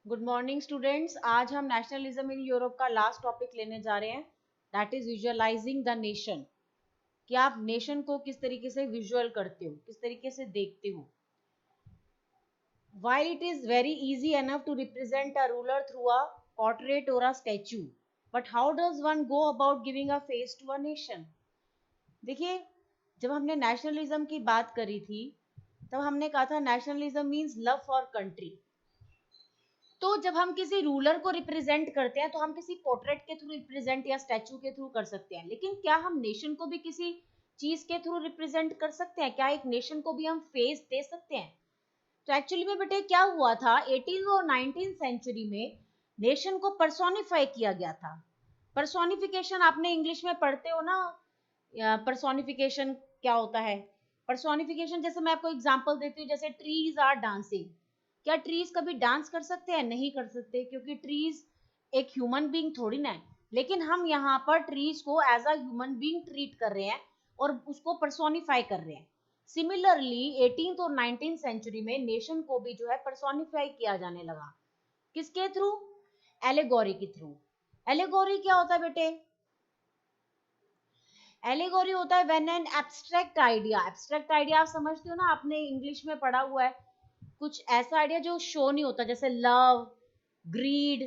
Good morning students. आज हम nationalism in Europe का लास्ट टॉपिक लेने जा रहे हैं, that is visualising the nation. कि आप नेशन को किस तरीके से विजुअल करते हो, किस तरीके से देखते हो। While it is very easy enough to represent a ruler through a portrait or a statue, but how does one go about giving a face to a nation? देखिए, जब हमने नेशनलिज्म की बात करी थी तब हमने कहा था nationalism means love for country. तो जब हम किसी रूलर को रिप्रेजेंट करते हैं तो हम किसी पोर्ट्रेट के थ्रू रिप्रेजेंट या स्टैचू के थ्रू कर सकते हैं, लेकिन क्या हम नेशन को भी किसी चीज के थ्रू रिप्रेजेंट कर सकते हैं? क्या एक नेशन को भी हम फेस दे सकते हैं? तो एक्चुअली में बेटे क्या हुआ था, 18 और 19 सेंचुरी में नेशन को पर्सोनिफाई किया गया था। पर्सोनिफिकेशन आपने इंग्लिश में पढ़ते हो ना, पर्सोनिफिकेशन क्या होता है। पर्सोनिफिकेशन जैसे मैं आपको एग्जांपल देती हूँ, जैसे ट्रीज आर डांसिंग। क्या ट्रीज कभी डांस कर सकते हैं? नहीं कर सकते, क्योंकि ट्रीज एक ह्यूमन बीइंग थोड़ी ना है। लेकिन हम यहाँ पर ट्रीज को as a human being treat कर रहे हैं और उसको पर्सोनिफाई कर रहे हैं। सिमिलरली 18th और 19th सेंचुरी में नेशन को भी जो है पर्सोनिफाई किया जाने लगा। किसके थ्रू? एलेगोरी के थ्रू। एलेगोरी क्या होता है बेटे? एलिगोरी होता है when an abstract idea, abstract idea आप समझते हो ना, आपने इंग्लिश में पढ़ा हुआ है। कुछ ऐसा आइडिया जो शो नहीं होता, जैसे लव, ग्रीड,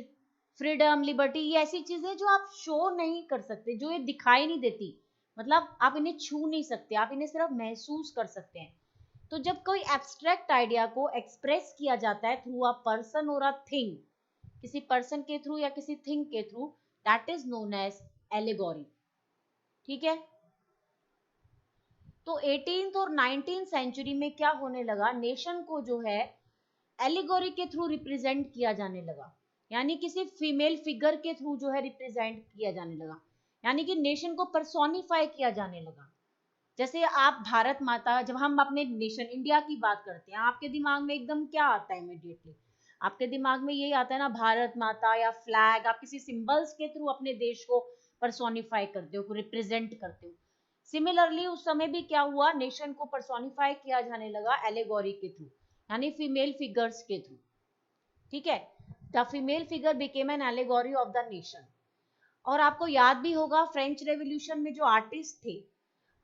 फ्रीडम, लिबर्टी, ये ऐसी चीजें जो आप शो नहीं कर सकते, जो ये दिखाई नहीं देती। मतलब आप इन्हें छू नहीं सकते, आप इन्हें सिर्फ महसूस कर सकते हैं। तो जब कोई एब्स्ट्रैक्ट आइडिया को एक्सप्रेस किया जाता है थ्रू अ पर्सन और अ थिंग, किसी पर्सन के थ्रू या किसी थिंग के through, that is known as allegory. ठीक है। तो 18th और 19th सेंचुरी में क्या होने लगा, नेशन को जो है एलिगोरी के थ्रू रिप्रेजेंट किया जाने लगा, यानी किसी फीमेल फिगर के थ्रू जो है रिप्रेजेंट किया जाने लगा, यानी कि नेशन को पर्सोनिफाई किया जाने लगा। जैसे आप भारत माता, जब हम अपने नेशन इंडिया की बात करते हैं, आपके दिमाग में एकदम क्या आता है इमीडिएटली? आपके दिमाग में यही आता है ना, भारत माता या फ्लैग। आप किसी सिंबल्स के थ्रू अपने देश को पर्सोनिफाई करते हो, रिप्रेजेंट करते हो। सिमिलरली उस समय भी क्या हुआ, नेशन को पर्सोनिफाई किया जाने लगा एलेगोरी के थ्रू, यानी फीमेल फिगर्स के थ्रू। ठीक है। The female figure became an allegory of the nation. और आपको याद भी होगा, फ्रेंच रेवोल्यूशन में जो आर्टिस्ट थे,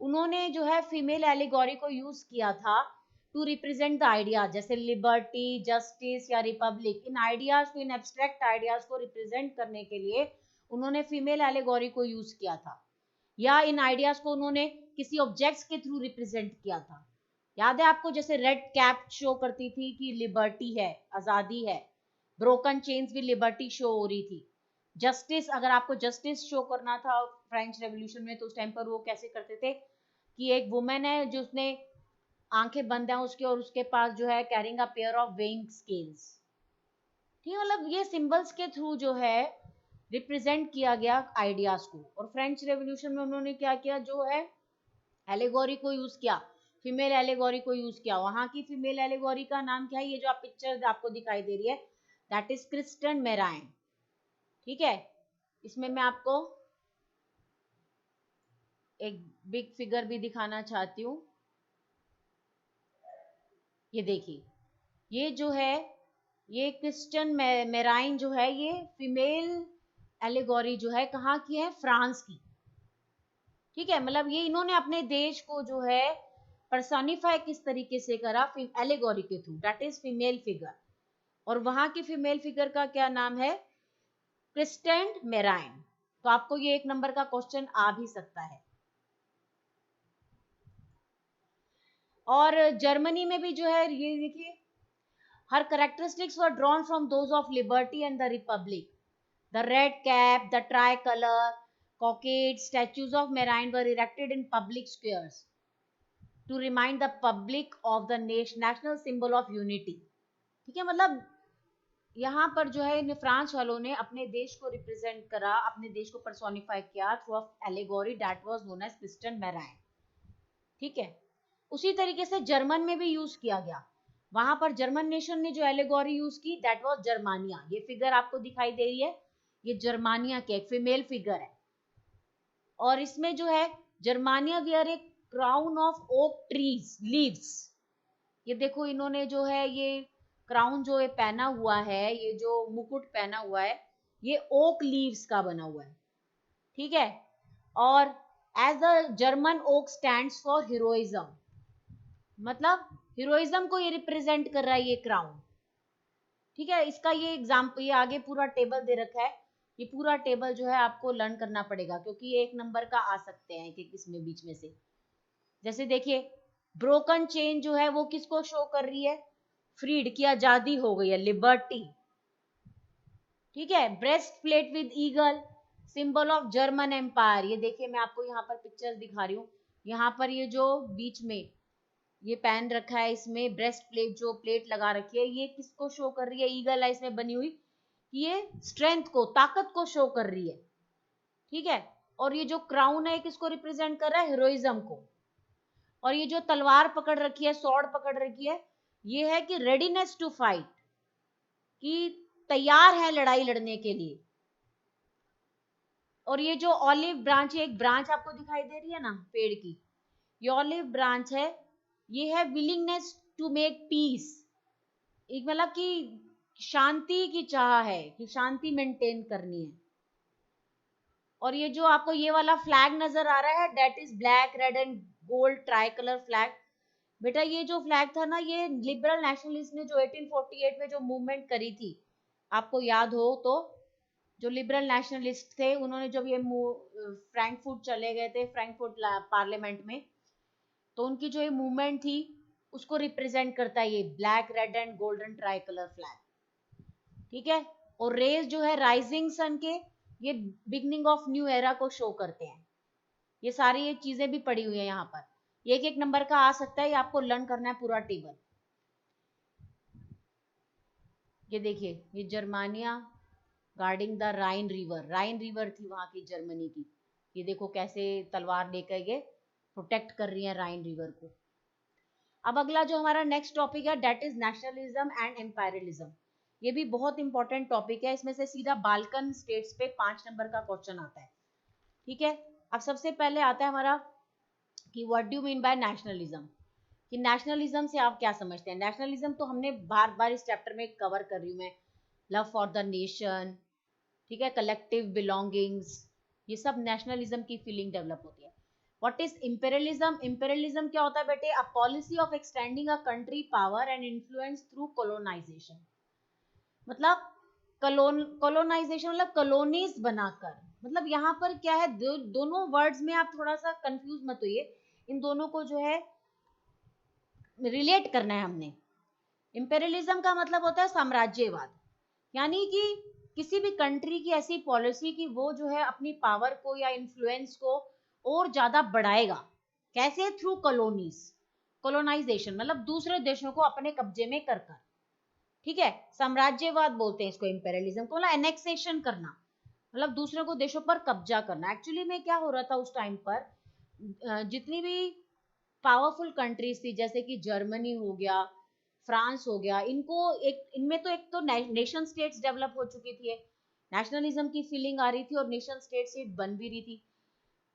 उन्होंने जो है फीमेल एलिगोरी को यूज किया था टू रिप्रेजेंट द आइडिया, जैसे लिबर्टी, जस्टिस या रिपब्लिक। इन आइडियाज को, इन एब्स्ट्रैक्ट आइडियाज को रिप्रेजेंट करने के लिए उन्होंने फीमेल एलिगोरी को यूज किया था, या इन आइडियाज को उन्होंने किसी ऑब्जेक्ट्स के थ्रू रिप्रेजेंट किया था। याद है आपको, जैसे रेड कैप शो करती थी कि लिबर्टी है, आजादी है। ब्रोकन चेन्स भी लिबर्टी शो हो रही थी। जस्टिस, अगर आपको जस्टिस शो करना था फ्रेंच रेवोल्यूशन में, तो उस टाइम पर वो कैसे करते थे कि एक वुमेन है जो उसने आंखें बंद है उसके, और उसके पास जो है carrying a pair of weighing scales. ठीक है, मतलब ये सिंबल्स के थ्रू जो है रिप्रेजेंट किया गया आइडियाज को। और फ्रेंच रेवोल्यूशन में उन्होंने क्या किया, जो है एलेगोरी को यूज किया, फीमेल एलेगोरी को यूज किया। वहां की फीमेल एलेगोरी का नाम क्या है, ये जो आप पिक्चर आपको दिखाई दे रही है, दैट इज क्रिस्टन मेराइन। ठीक है। इसमें मैं आपको एक बिग फिगर भी दिखाना चाहती हूँ। ये देखिए, ये जो है, ये क्रिस्टन मेराइन जो है, ये फीमेल एलिगोरी जो है कहाँ की है, फ्रांस की। ठीक है, मतलब ये इन्होंने अपने देश को जो है पर्सोनिफाई किस तरीके से करा, एलिगोरी के through, that is female figure. और वहां की फीमेल फिगर का क्या नाम है, क्रिस्टन मेराइन। तो आपको ये एक नंबर का क्वेश्चन आ भी सकता है। और जर्मनी में भी जो है, ये देखिए, her characteristics were drawn from those of liberty and the republic. The red cap, the tricolor, cockade, statues of Marine were erected in public squares to remind the public of the national symbol of unity. ठीक है, मतलब यहाँ पर जो है in France वालों ने अपने देश को रिप्रेजेंट करा, अपने देश को पर्सोनिफाई किया through of allegory, that was known as christened Marianne. ठीक है। उसी तरीके से जर्मन में भी यूज किया गया। वहां पर जर्मन नेशन ने जो एलिगोरी यूज की, दैट वाज जर्मानिया। ये फिगर आपको दिखाई दे रही है, ये जर्मानिया की एक फीमेल फिगर है। और इसमें जो है Germania wear a crown of oak trees leaves. ये देखो, इन्होंने जो है ये क्राउन जो ये पहना हुआ है, ये जो मुकुट पहना हुआ है, ये ओक लीव्स का बना हुआ है, ठीक है। और as the German oak stands for heroism, मतलब हीरोइज्म को ये रिप्रेजेंट कर रहा है ये क्राउन, ठीक है। इसका ये एग्जाम्पल, ये आगे पूरा टेबल दे रखा है, ये पूरा टेबल जो है आपको लर्न करना पड़ेगा, क्योंकि ये 1 नंबर का आ सकते हैं कि किसमें बीच में से। जैसे देखिए, ब्रोकन चेन जो है वो किसको शो कर रही है, फ्रीड की आजादी हो गई है, लिबर्टी, ठीक है। Breast plate with eagle, symbol of German empire. ये देखिए, मैं आपको यहाँ पर पिक्चर दिखा रही हूँ, यहाँ पर ये जो बीच में ये पहन रखा है, इसमें ब्रेस्ट प्लेट, जो प्लेट लगा रखी है, ये किसको शो कर रही है, ईगल है इसमें बनी हुई, ये स्ट्रेंथ को, ताकत को शो कर रही है, ठीक है। और ये जो क्राउन है किसको रिप्रेजेंट कर रहा है, हीरोइज्म को। और ये जो तलवार पकड़ रखी है, स्वॉर्ड पकड़ रखी है, ये है कि रेडीनेस टू फाइट, कि तैयार है लड़ाई लड़ने के लिए। और ये जो ऑलिव ब्रांच है, एक ब्रांच आपको दिखाई दे रही है ना पेड़ की, ये ऑलिव ब्रांच है, ये है विलिंगनेस टू मेक पीस, एक मतलब कि शांति की चाह है, कि शांति मेंटेन करनी है। और ये जो आपको ये वाला फ्लैग नजर आ रहा है, that is black red and gold try colour flag. बेटा ये जो फ्लैग था ना, ये लिबरल नेशनलिस्ट ने जो 1848 में जो मूवमेंट करी थी, आपको याद हो तो, जो लिबरल नेशनलिस्ट थे, उन्होंने जब ये फ्रैंकफर्ट चले गए थे, फ्रैंकफर्ट पार्लियामेंट में, तो उनकी जो ये मूवमेंट थी उसको रिप्रेजेंट करता है ये black red and golden try colour flag, ठीक है। और रेज जो है राइजिंग सन के, ये बिगनिंग ऑफ न्यू एरा को शो करते हैं। ये सारी ये चीजें भी पड़ी हुई है यहाँ पर, ये एक 1 नंबर का आ सकता है, ये आपको लर्न करना है पूरा टेबल। ये देखिए, ये Germania guarding the Rhine river, Rhine river थी वहां की जर्मनी की, ये देखो कैसे तलवार लेकर ये प्रोटेक्ट कर रही है राइन रिवर को। अब अगला जो हमारा नेक्स्ट टॉपिक है, डेट इज नेशनलिज्म एंड एम्पायरलिज्म। ये भी बहुत इंपॉर्टेंट टॉपिक है, इसमें से सीधा बाल्कन स्टेट्स पे 5 नंबर का क्वेश्चन आता है, ठीक है। अब सबसे पहले आता है हमारा कि what do mean by nationalism, कि नेशनलिज्म से आप क्या समझते हैं। नेशनलिज्म तो हमने बार बार इस चैप्टर में कवर कर रही हूँ मैं, लव फॉर द नेशन, ठीक है, कलेक्टिव बिलोंगिंग्स, ये सब नेशनलिज्म की फीलिंग डेवलप होती है। व्हाट इज इंपेरियलिज्म, इंपेरियलिज्म क्या होता है बेटे, a policy of extending a country power and influence through colonisation, मतलब कोलोनाइजेशन मतलब कॉलोनीज बनाकर, मतलब यहाँ पर क्या है, दोनों वर्ड्स में आप थोड़ा सा कंफ्यूज मत होइए, इन दोनों को जो है रिलेट करना है हमने। इंपेरियलिज्म का मतलब होता है साम्राज्यवाद, यानी कि किसी भी कंट्री की ऐसी पॉलिसी कि वो जो है अपनी पावर को या इन्फ्लुएंस को और ज्यादा बढ़ाएगा, कैसे, थ्रू कॉलोनीज, कॉलोनाइजेशन मतलब दूसरे देशों को अपने कब्जे में कर कर, ठीक है। साम्राज्यवाद बोलते हैं इसको, इंपेरियलिज्म को, मतलब एनेक्सेशन करना, मतलब दूसरे को देशों पर कब्जा करना। एक्चुअली में क्या हो रहा था उस टाइम पर, जितनी भी पावरफुल कंट्रीज थी, जैसे कि जर्मनी हो गया, फ्रांस हो गया, इनको एक, इनमें तो एक तो नेशन स्टेट्स डेवलप हो चुकी थी, नेशनलिज्म की फीलिंग आ रही थी और नेशन स्टेट्स ये बन भी रही थी।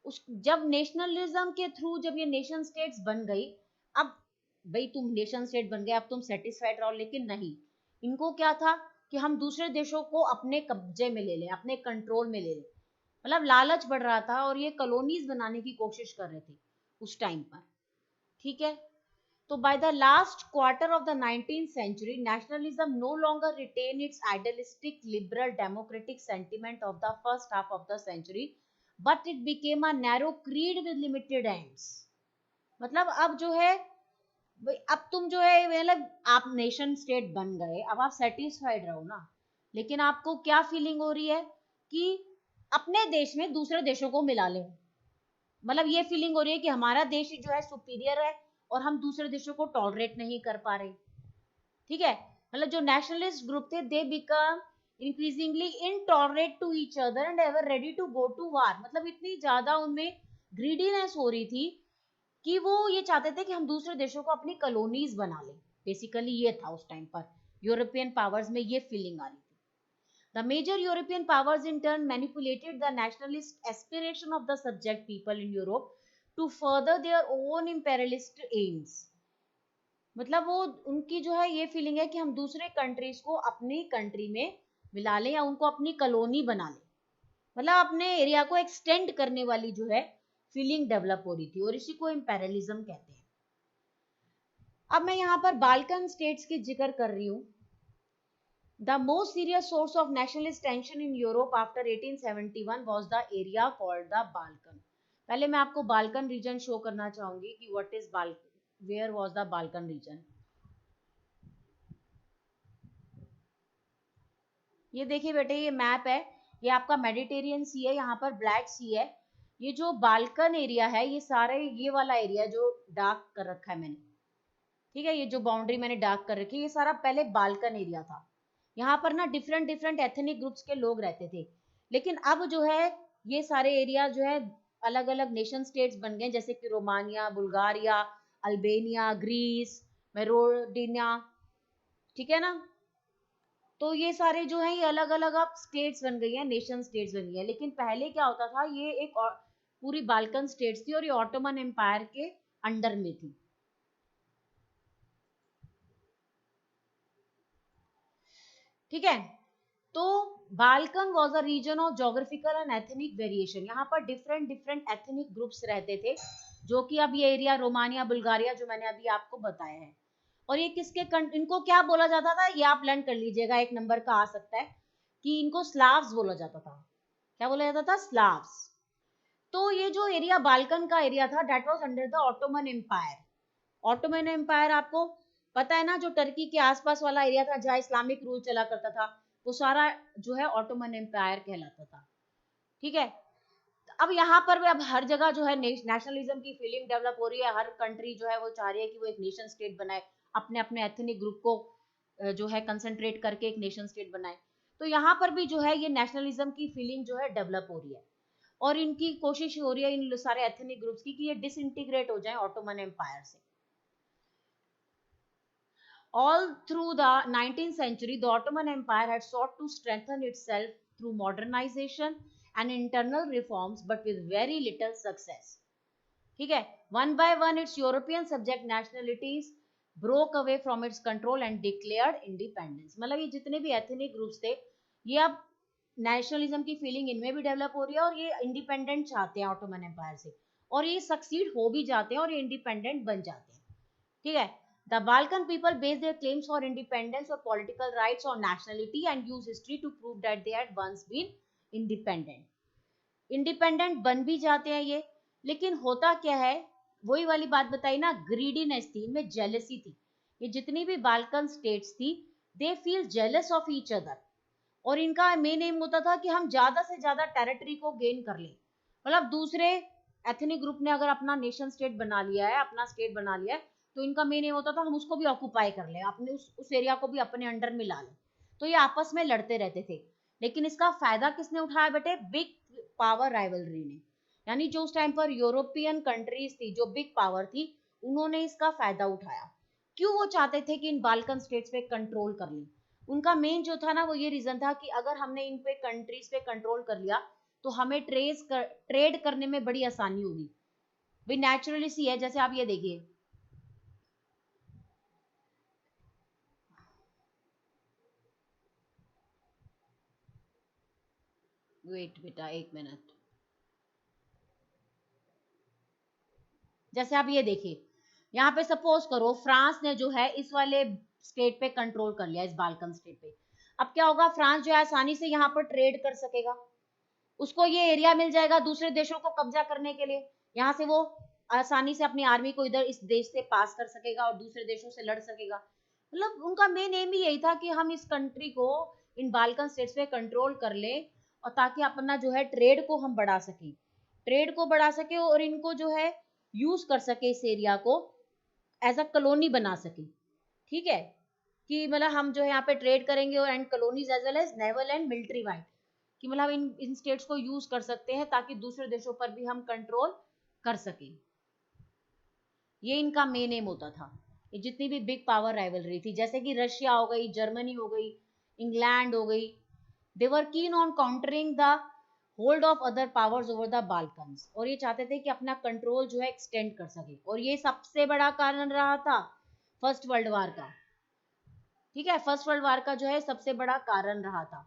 उस जब नेशनलिज्म के थ्रू जब ये नेशन स्टेट्स बन गई, अब भाई तुम नेशन स्टेट बन गए, अब तुम सेटिस्फाइड रहो, लेकिन नहीं, इनको क्या था कि हम दूसरे देशों को अपने कब्जे में ले लें, अपने कंट्रोल में ले लें, मतलब लालच बढ़ रहा था और ये कॉलोनीज बनाने की कोशिश कर रहे थे उस टाइम पर, ठीक है। तो by the last quarter of the 19th century, nationalism no longer retained its idealistic liberal democratic sentiment of the first half of the century, but it became a narrow creed with limited ends. मतलब अब जो है, अब तुम जो है, मतलब आप नेशन स्टेट बन गए, अब आप सेटिस्फाइड रहो ना, लेकिन आपको क्या फीलिंग हो रही है कि अपने देश में दूसरे देशों को मिला लें, मतलब ये फीलिंग हो रही है कि हमारा देश जो है सुपीरियर है और हम दूसरे देशों को टॉलरेट नहीं कर पा रहे, ठीक है। मतलब जो नेशनलिस्ट ग्रुप थे, they become increasingly intolerant to each other and ever ready to go to war, मतलब इतनी ज्यादा उनमें ग्रीडीनेस हो रही थी कि वो ये चाहते थे कि हम दूसरे देशों को अपनी कॉलोनीज बना लें, बेसिकली ये था उस टाइम पर, यूरोपियन पावर्स में ये फीलिंग आ रही थी। The major European powers in turn manipulated the nationalist aspiration of the subject people in Europe to further their own imperialist aims. मतलब वो उनकी जो है ये फीलिंग है कि हम दूसरे कंट्रीज को अपनी कंट्री में मिला लें या उनको अपनी कॉलोनी बना लें, मतलब अपने एरिया को एक्सटेंड करने वाली जो है फीलिंग डेवलप हो रही थी, और इसी को इम्पेरियलिज्म कहते हैं। अब मैं यहाँ पर बाल्कन स्टेट्स की जिक्र कर रही हूँ। The most serious source of nationalist tension in Europe after 1871 was the area called the Balkan. पहले मैं आपको बाल्कन रीजन शो करना चाहूंगी कि what is Balkan, where was the Balkan region. ये देखिए बेटे, ये मैप है, ये आपका मेडिटेरियन सी है, यहाँ पर ब्लैक सी है। ये जो बाल्कन एरिया है, ये सारे ये वाला एरिया जो डार्क कर रखा है मैंने, ठीक है, ये जो बाउंड्री मैंने डार्क कर रखी है, ये सारा पहले बाल्कन एरिया था। यहाँ पर ना डिफरेंट डिफरेंट एथनिक ग्रुप्स के लोग रहते थे, लेकिन अब जो है ये सारे एरिया जो है अलग अलग नेशन स्टेट्स बन गए, जैसे कि रोमानिया, बुल्गारिया, अल्बेनिया, ग्रीस, मेरोडिनिया, ठीक है ना। तो ये सारे जो है ये अलग अलग अब स्टेट्स बन गई हैं, नेशन स्टेट्स बन गई हैं। लेकिन पहले क्या होता था, ये एक पूरी बाल्कन स्टेट्स थी और ये ऑटोमन एम्पायर के अंडर में थी, ठीक है। तो Balkan was a region of geographical and ethnic variation, यहाँ पर डिफरेंट डिफरेंट एथनिक ग्रुप्स रहते थे, जो कि अब ये एरिया रोमानिया, बुल्गारिया जो मैंने अभी आपको बताया है। और ये इनको क्या बोला जाता था, ये आप लर्न कर लीजिएगा, एक नंबर का आ सकता है, कि इनको स्लाव्स बोला जाता था। क्या बोला जाता था? स्लाव्स। तो ये जो एरिया बाल्कन का एरिया था, that was under the Ottoman empire. Ottoman empire आपको पता है ना, जो टर्की के आसपास वाला एरिया था जहाँ इस्लामिक रूल चला करता था, वो सारा जो है ऑटोमन एम्पायर कहलाता था, ठीक है। अब यहाँ पर भी अब हर जगह जो है नेशनलिज्म की फीलिंग डेवलप हो रही है, हर कंट्री जो है वो चाह रही है कि वो एक नेशन स्टेट बनाए, अपने अपने एथनिक ग्रुप को जो है कंसंट्रेट करके एक नेशन स्टेट बनाए। तो यहाँ पर भी जो है ये नेशनलिज्म की फीलिंग जो है डेवलप हो रही है, और इनकी कोशिश हो रही है इन सारे एथनिक ग्रुप्स की कि ये डिसइंटीग्रेट हो जाए ऑटोमन एम्पायर से। All through the 19th century, the Ottoman Empire had sought to strengthen itself through modernization and internal reforms, but with very little success. ठीक है, one by one its European subject nationalities broke away from its control and declared independence. मतलब ये जितने भी ethnic groups थे, ये अब nationalism की फीलिंग इनमें भी डेवलप हो रही है, और ये इंडिपेंडेंट चाहते हैं ऑटोमन एम्पायर से, और ये सक्सीड हो भी जाते हैं और ये इंडिपेंडेंट बन जाते हैं, ठीक है। The Balkan people based their claims for independence or political rights on nationality and use history to prove that they had once been independent. Independent बन भी जाते हैं ये, लेकिन होता क्या है, वही वाली बात बताई ना, ग्रीडीनेस थी इनमें, जेलसी थी। ये जितनी भी बाल्कन स्टेट्स थी, they feel jealous of each other, और इनका मेन एम होता था कि हम ज्यादा से ज्यादा टेरिटरी को गेन कर लें। मतलब दूसरे एथनिक ग्रुप ने अगर अपना नेशन स्टेट बना लिया है, अपना स्टेट बना लिया है, तो इनका मेन एम होता था हम उसको भी ऑक्यूपाई कर लें, अपने उस एरिया को भी अपने अंडर में ला लें। तो ये आपस में लड़ते रहते थे, लेकिन इसका फायदा किसने उठाया बेटे? बिग पावर राइवलरी ने, यानी जो उस टाइम पर यूरोपियन कंट्रीज थी, जो बिग पावर थी, उन्होंने इसका फायदा उठाया। क्यों वो चाहते थे कि इन बाल्कन स्टेट्स पे कंट्रोल कर लें? उनका मेन जो था ना, वो ये रीजन था कि अगर हमने इन पे कंट्रीज पे कंट्रोल कर लिया, तो हमें ट्रेड करने में बड़ी आसानी होगी। भाई नेचुरली सी है, जैसे आप ये देखिए, वेट बेटा एक मिनट, जैसे आप ये देखिए, यहाँ पे सपोज करो फ्रांस ने जो है इस वाले स्टेट पे कंट्रोल कर लिया, इस बाल्कन स्टेट पे। अब क्या होगा, फ्रांस जो है आसानी से यहाँ पर ट्रेड कर सकेगा, उसको ये एरिया मिल जाएगा दूसरे देशों को कब्जा करने के लिए, यहाँ से वो आसानी से अपनी आर्मी को इधर इस देश से पास कर सकेगा और दूसरे देशों से लड़ सकेगा। मतलब उनका मेन एम ही यही था कि हम इस कंट्री को, इन बाल्कन स्टेट्स पे कंट्रोल कर ले, और ताकि अपना जो है ट्रेड को हम बढ़ा सके, ट्रेड को बढ़ा सके, और इनको जो है यूज कर सके, इस एरिया को एज अ कॉलोनी बना सके, ठीक है। कि मतलब हम जो है यहाँ पे ट्रेड करेंगे, और and colonies as well as naval and military wide, कि मतलब इन स्टेट्स को यूज कर सकते हैं ताकि दूसरे देशों पर भी हम कंट्रोल कर सकें। ये इनका मेन एम होता था। ये जितनी भी बिग पावर राइवलरी थी, जैसे कि रशिया हो गई, जर्मनी हो गई, इंग्लैंड हो गई, they were keen on countering the hold of other powers over the Balkans, और ये चाहते थे कि अपना कंट्रोल जो है एक्सटेंड कर सके। और ये सबसे बड़ा कारण रहा था फर्स्ट वर्ल्ड वार का, ठीक है, फर्स्ट वर्ल्ड वार का जो है सबसे बड़ा कारण रहा था।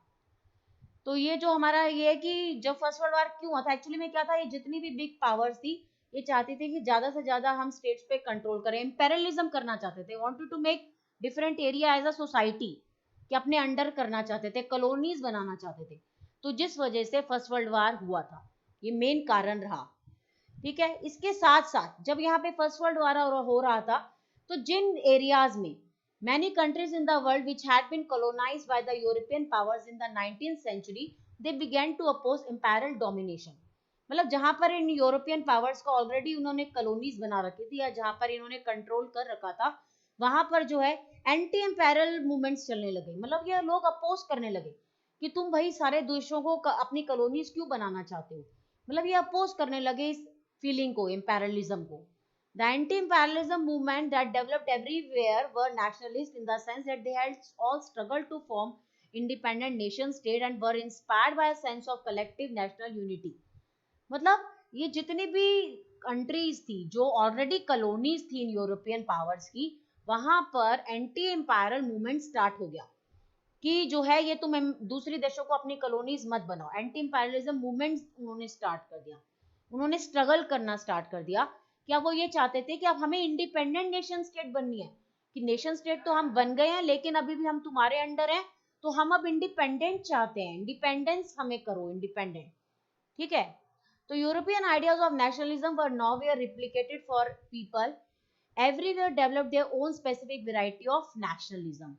तो ये जो हमारा ये है कि जब फर्स्ट वर्ल्ड वार क्यों हुआ था, एक्चुअली में क्या था, ये जितनी भी बिग पावर्स थी ये चाहती थी कि ज्यादा से ज्यादा हम स्टेट्स पे कंट्रोल करें, इम्पेरियलिज्म करना चाहते थे, wanted to make different area as a society, कि अपने अंडर करना चाहते थे, कॉलोनीज बनाना चाहते थे। तो जिस वजह से फर्स्ट वर्ल्ड वार हुआ था, ये मेन कारण रहा। ठीक है, इसके साथ साथ जब यहाँ पे फर्स्ट वर्ल्ड वार हो रहा था, तो जिन एरियाज में many countries in the world which had been colonized by the European powers in the 19th century, they began to oppose imperial domination। मतलब जहां पर इन यूरोपियन पावर्स को ऑलरेडी उन्होंने कॉलोनीज बना रखी थी, या जहां पर इन्होंने कंट्रोल कर रखा था, वहां पर जो है एंटी एम्पायरल मूवमेंट्स चलने लगे। मतलब ये लोग अपोज करने लगे कि तुम भाई सारे देशों को अपनी कॉलोनीज क्यों बनाना चाहते हो। मतलब ये अपोज करने लगे इस फीलिंग को, इम्पेरियलिज्म को। The anti-imperialism movement that developed everywhere were nationalist in the sense that they had all struggled to form independent nation state and were inspired by a sense of collective national unity। मतलब ये जितनी भी countries थी जो already colonies थी in European powers की, वहां पर एंटी एम्पायरल मूवमेंट स्टार्ट हो गया कि जो है ये तुम दूसरी देशों को अपनी कॉलोनीज मत बनाओ। एंटी एम्पायरलिज्म मूवमेंट उन्होंने स्टार्ट कर दिया, उन्होंने स्ट्रगल करना स्टार्ट कर दिया। क्या वो ये चाहते थे कि अब हमें इंडिपेंडेंट नेशन स्टेट बननी है, कि नेशन स्टेट तो हम बन गए हैं लेकिन अभी भी हम तुम्हारे अंडर हैं, तो हम अब इंडिपेंडेंट चाहते हैं, इंडिपेंडेंस हमें करो, इंडिपेंडेंट। ठीक है, तो European ideas of nationalism were nowhere replicated for people everywhere developed their own specific variety of nationalism,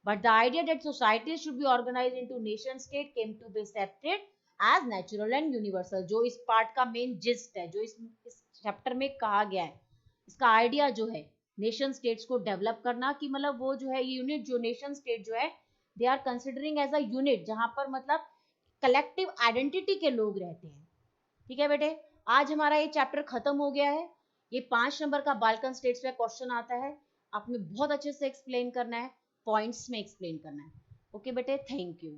but the idea that societies should be organized into nation state came to be accepted as natural and universal। जो इस part का main gist है, जो इस chapter में कहा गया है, इसका आइडिया जो है नेशन स्टेट्स को डेवलप करना, कि मतलब वो जो है यूनिट, जो नेशन स्टेट जो है they are considering as a unit, जहां पर मतलब कलेक्टिव आइडेंटिटी के लोग रहते हैं। ठीक है बेटे, आज हमारा ये चैप्टर खत्म हो गया है। ये 5 नंबर का बाल्कन स्टेट्स में क्वेश्चन आता है, आपने बहुत अच्छे से एक्सप्लेन करना है, पॉइंट्स में एक्सप्लेन करना है। ओके बेटे, थैंक यू।